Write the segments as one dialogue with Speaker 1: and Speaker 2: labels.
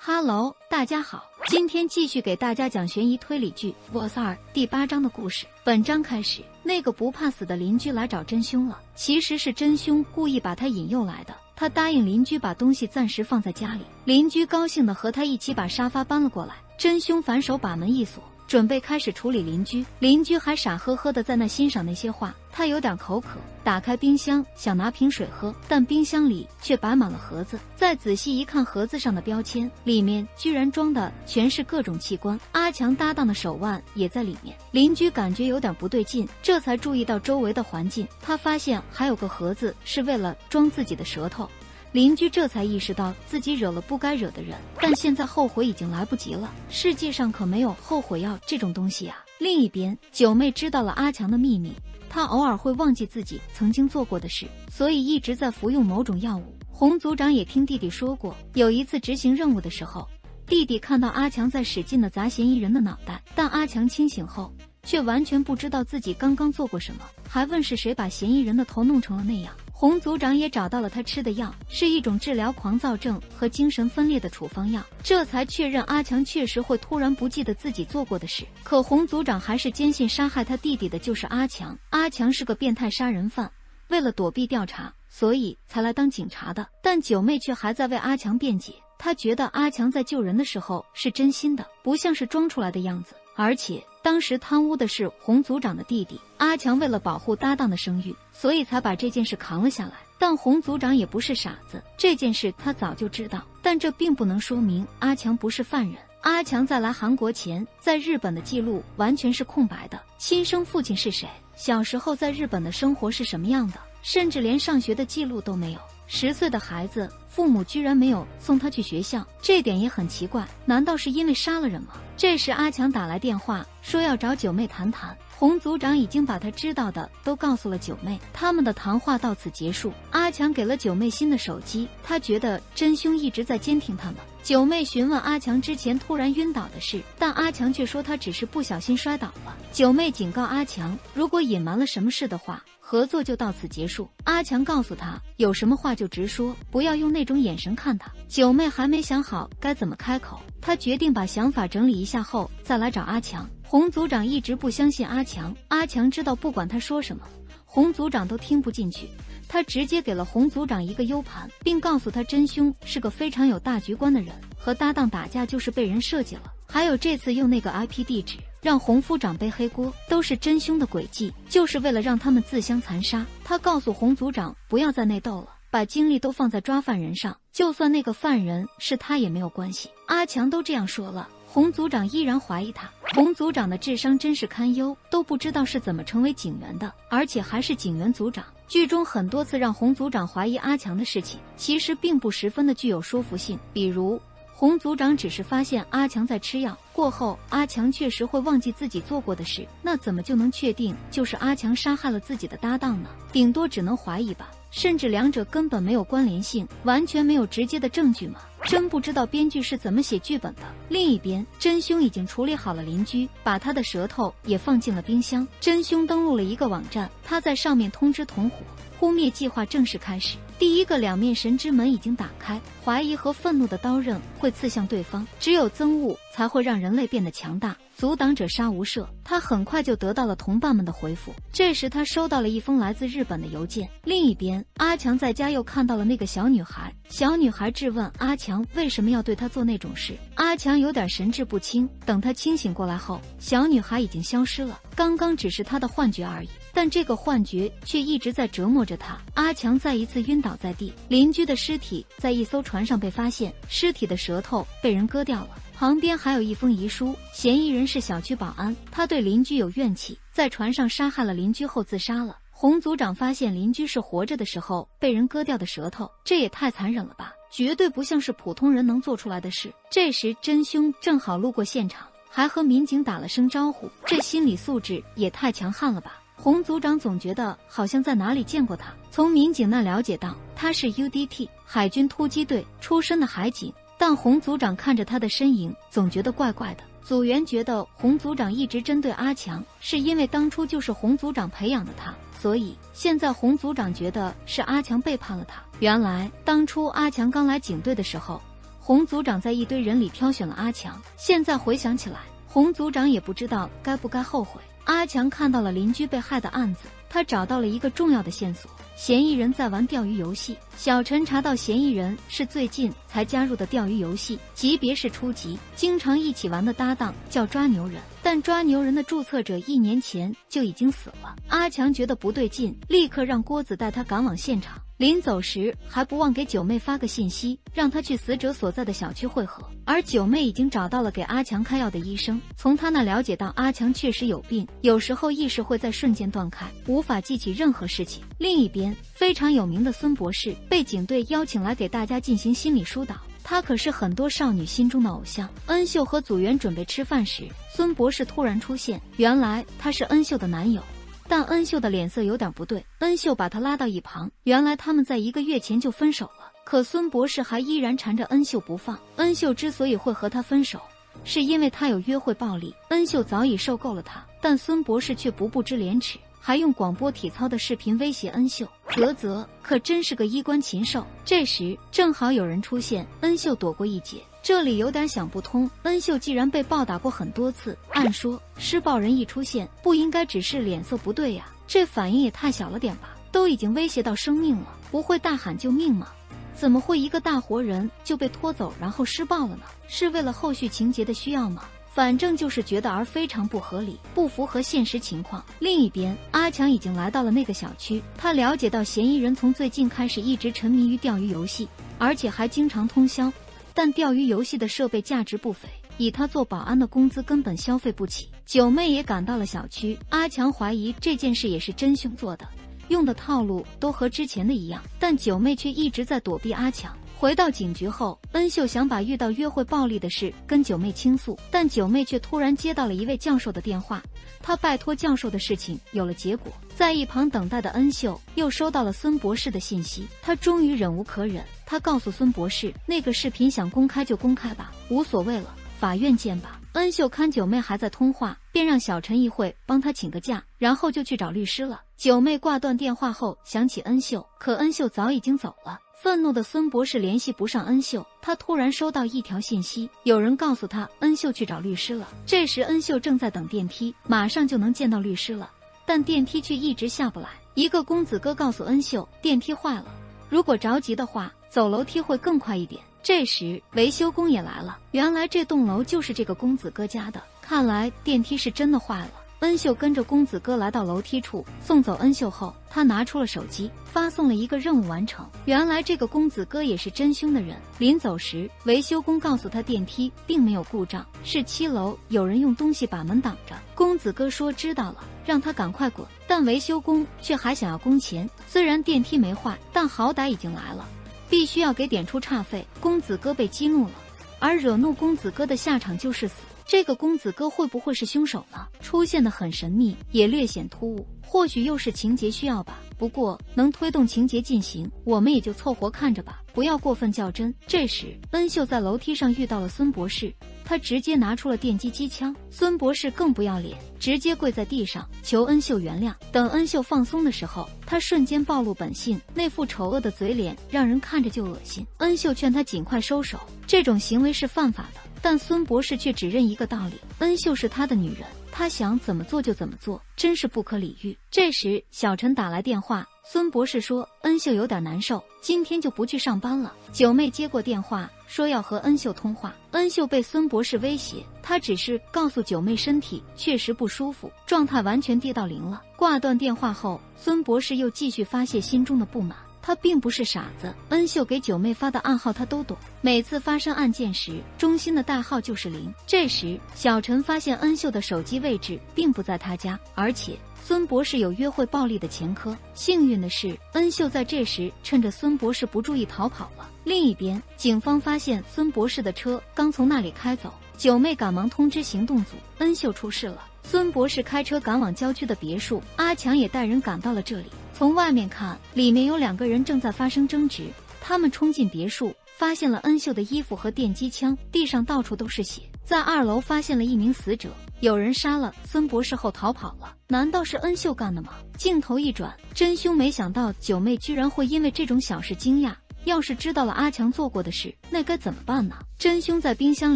Speaker 1: Hello， 大家好，今天继续给大家讲悬疑推理剧《Boss 2》第8章的故事。本章开始，那个不怕死的邻居来找真凶了，其实是真凶故意把他引诱来的。他答应邻居把东西暂时放在家里，邻居高兴地和他一起把沙发搬了过来。真凶反手把门一锁，准备开始处理邻居。邻居还傻呵呵的在那欣赏那些画，他有点口渴，打开冰箱想拿瓶水喝，但冰箱里却摆满了盒子。再仔细一看盒子上的标签，里面居然装的全是各种器官，阿强搭档的手腕也在里面。邻居感觉有点不对劲，这才注意到周围的环境，他发现还有个盒子是为了装自己的舌头。邻居这才意识到自己惹了不该惹的人，但现在后悔已经来不及了。世界上可没有后悔药这种东西啊。另一边，九妹知道了阿强的秘密，她偶尔会忘记自己曾经做过的事，所以一直在服用某种药物。洪组长也听弟弟说过，有一次执行任务的时候，弟弟看到阿强在使劲地砸嫌疑人的脑袋，但阿强清醒后却完全不知道自己刚刚做过什么，还问是谁把嫌疑人的头弄成了那样。洪组长也找到了他吃的药，是一种治疗狂躁症和精神分裂的处方药，这才确认阿强确实会突然不记得自己做过的事。可洪组长还是坚信杀害他弟弟的就是阿强，阿强是个变态杀人犯，为了躲避调查，所以才来当警察的。但九妹却还在为阿强辩解，她觉得阿强在救人的时候是真心的，不像是装出来的样子。而且当时贪污的是洪组长的弟弟，阿强为了保护搭档的声誉，所以才把这件事扛了下来。但洪组长也不是傻子，这件事他早就知道，但这并不能说明阿强不是犯人。阿强在来韩国前，在日本的记录完全是空白的，亲生父亲是谁，小时候在日本的生活是什么样的，甚至连上学的记录都没有。10岁的孩子，父母居然没有送他去学校，这点也很奇怪，难道是因为杀了人吗？这时阿强打来电话，说要找九妹谈谈。洪组长已经把他知道的都告诉了九妹，他们的谈话到此结束。阿强给了九妹新的手机，他觉得真凶一直在监听他们。九妹询问阿强之前突然晕倒的事，但阿强却说他只是不小心摔倒了。九妹警告阿强，如果隐瞒了什么事的话，合作就到此结束。阿强告诉他，有什么话就直说，不要用那种眼神看他。九妹还没想好该怎么开口，她决定把想法整理一下后再来找阿强。洪组长一直不相信阿强，阿强知道不管他说什么，洪组长都听不进去。他直接给了洪组长一个 U 盘，并告诉他真凶是个非常有大局观的人，和搭档打架就是被人设计了。还有这次用那个 IP 地址让洪夫长背黑锅，都是真凶的诡计，就是为了让他们自相残杀。他告诉洪组长不要再内斗了，把精力都放在抓犯人上，就算那个犯人是他也没有关系。阿强都这样说了，洪组长依然怀疑他。洪组长的智商真是堪忧，都不知道是怎么成为警员的，而且还是警员组长。剧中很多次让洪组长怀疑阿强的事情，其实并不十分的具有说服性。比如洪组长只是发现阿强在吃药过后，阿强确实会忘记自己做过的事，那怎么就能确定就是阿强杀害了自己的搭档呢？顶多只能怀疑吧，甚至两者根本没有关联性，完全没有直接的证据嘛。真不知道编剧是怎么写剧本的。另一边，真凶已经处理好了邻居，把他的舌头也放进了冰箱。真凶登录了一个网站，他在上面通知同伙，扑灭计划正式开始。第一个两面神之门已经打开，怀疑和愤怒的刀刃会刺向对方，只有憎恶才会让人类变得强大。阻挡者杀无赦，他很快就得到了同伴们的回复。这时他收到了一封来自日本的邮件。另一边，阿强在家又看到了那个小女孩，小女孩质问阿强为什么要对她做那种事。阿强有点神志不清，等他清醒过来后，小女孩已经消失了，刚刚只是他的幻觉而已，但这个幻觉却一直在折磨着他。阿强再一次晕倒在地，邻居的尸体在一艘船上被发现，尸体的舌头被人割掉了，旁边还有一封遗书，嫌疑人是小区保安，他对邻居有怨气，在船上杀害了邻居后自杀了。洪组长发现邻居是活着的时候被人割掉的舌头，这也太残忍了吧，绝对不像是普通人能做出来的事。这时真凶正好路过现场，还和民警打了声招呼，这心理素质也太强悍了吧。洪组长总觉得好像在哪里见过他，从民警那了解到他是 UDT 海军突击队出身的海警，但洪组长看着他的身影总觉得怪怪的。组员觉得洪组长一直针对阿强，是因为当初就是洪组长培养的他，所以现在洪组长觉得是阿强背叛了他。原来当初阿强刚来警队的时候，洪组长在一堆人里挑选了阿强。现在回想起来，洪组长也不知道该不该后悔。阿强看到了邻居被害的案子，他找到了一个重要的线索，嫌疑人在玩钓鱼游戏。小陈查到嫌疑人是最近才加入的钓鱼游戏，级别是初级，经常一起玩的搭档叫抓牛人，但抓牛人的注册者1年前就已经死了。阿强觉得不对劲，立刻让郭子带他赶往现场。临走时还不忘给九妹发个信息，让她去死者所在的小区汇合。而九妹已经找到了给阿强开药的医生，从他那了解到阿强确实有病，有时候意识会在瞬间断开，无法记起任何事情。另一边，非常有名的孙博士被警队邀请来给大家进行心理疏导。他可是很多少女心中的偶像。恩秀和组员准备吃饭时，孙博士突然出现，原来他是恩秀的男友。但恩秀的脸色有点不对，恩秀把他拉到一旁，原来他们在1个月前就分手了，可孙博士还依然缠着恩秀不放。恩秀之所以会和他分手，是因为他有约会暴力，恩秀早已受够了他，但孙博士却不知廉耻，还用广播体操的视频威胁恩秀。啧，可真是个衣冠禽兽。这时正好有人出现，恩秀躲过一劫。这里有点想不通，恩秀既然被暴打过很多次，按说施暴人一出现不应该只是脸色不对呀，这反应也太小了点吧，都已经威胁到生命了，不会大喊救命吗？怎么会一个大活人就被拖走然后施暴了呢？是为了后续情节的需要吗？反正就是觉得而非常不合理，不符合现实情况。另一边，阿强已经来到了那个小区，他了解到嫌疑人从最近开始一直沉迷于钓鱼游戏，而且还经常通宵。但钓鱼游戏的设备价值不菲，以他做保安的工资根本消费不起。九妹也赶到了小区，阿强怀疑这件事也是真凶做的，用的套路都和之前的一样，但九妹却一直在躲避阿强。回到警局后，恩秀想把遇到约会暴力的事跟九妹倾诉，但九妹却突然接到了一位教授的电话，她拜托教授的事情有了结果。在一旁等待的恩秀又收到了孙博士的信息，她终于忍无可忍，她告诉孙博士，那个视频想公开就公开吧，无所谓了，法院见吧。恩秀看九妹还在通话，便让小陈一会帮她请个假，然后就去找律师了。九妹挂断电话后想起恩秀，可恩秀早已经走了。愤怒的孙博士联系不上恩秀，他突然收到一条信息，有人告诉他恩秀去找律师了。这时恩秀正在等电梯，马上就能见到律师了，但电梯却一直下不来。一个公子哥告诉恩秀，电梯坏了，如果着急的话，走楼梯会更快一点。这时维修工也来了，原来这栋楼就是这个公子哥家的，看来电梯是真的坏了。恩秀跟着公子哥来到楼梯处，送走恩秀后，他拿出了手机，发送了一个任务完成。原来这个公子哥也是真凶的人。临走时，维修工告诉他电梯并没有故障，是7楼有人用东西把门挡着。公子哥说知道了，让他赶快滚，但维修工却还想要工钱。虽然电梯没坏，但好歹已经来了，必须要给点出差费。公子哥被激怒了，而惹怒公子哥的下场就是死。这个公子哥会不会是凶手呢？出现的很神秘，也略显突兀，或许又是情节需要吧。不过能推动情节进行，我们也就凑合看着吧，不要过分较真。这时，恩秀在楼梯上遇到了孙博士，他直接拿出了电击机枪。孙博士更不要脸，直接跪在地上求恩秀原谅。等恩秀放松的时候，他瞬间暴露本性，那副丑恶的嘴脸让人看着就恶心。恩秀劝他尽快收手，这种行为是犯法的。但孙博士却只认一个道理，恩秀是他的女人，他想怎么做就怎么做，真是不可理喻。这时小陈打来电话，孙博士说恩秀有点难受，今天就不去上班了。九妹接过电话，说要和恩秀通话。恩秀被孙博士威胁，他只是告诉九妹身体确实不舒服，状态完全跌到0了。挂断电话后，孙博士又继续发泄心中的不满。他并不是傻子，恩秀给九妹发的暗号他都懂，每次发生案件时，中心的代号就是0。这时小陈发现恩秀的手机位置并不在他家，而且孙博士有约会暴力的前科。幸运的是，恩秀在这时趁着孙博士不注意逃跑了。另一边，警方发现孙博士的车刚从那里开走，九妹赶忙通知行动组，恩秀出事了。孙博士开车赶往郊区的别墅，阿强也带人赶到了这里。从外面看，里面有2个人正在发生争执。他们冲进别墅，发现了恩秀的衣服和电击枪，地上到处都是血。在2楼发现了一名死者，有人杀了孙博士后逃跑了。难道是恩秀干的吗？镜头一转，真凶没想到九妹居然会因为这种小事惊讶，要是知道了阿强做过的事，那该怎么办呢？真凶在冰箱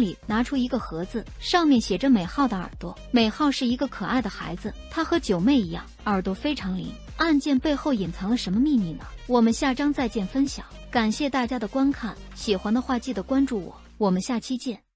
Speaker 1: 里拿出一个盒子，上面写着美浩的耳朵。美浩是一个可爱的孩子，他和九妹一样，耳朵非常灵。案件背后隐藏了什么秘密呢？我们下章再见分享。感谢大家的观看，喜欢的话记得关注我，我们下期见。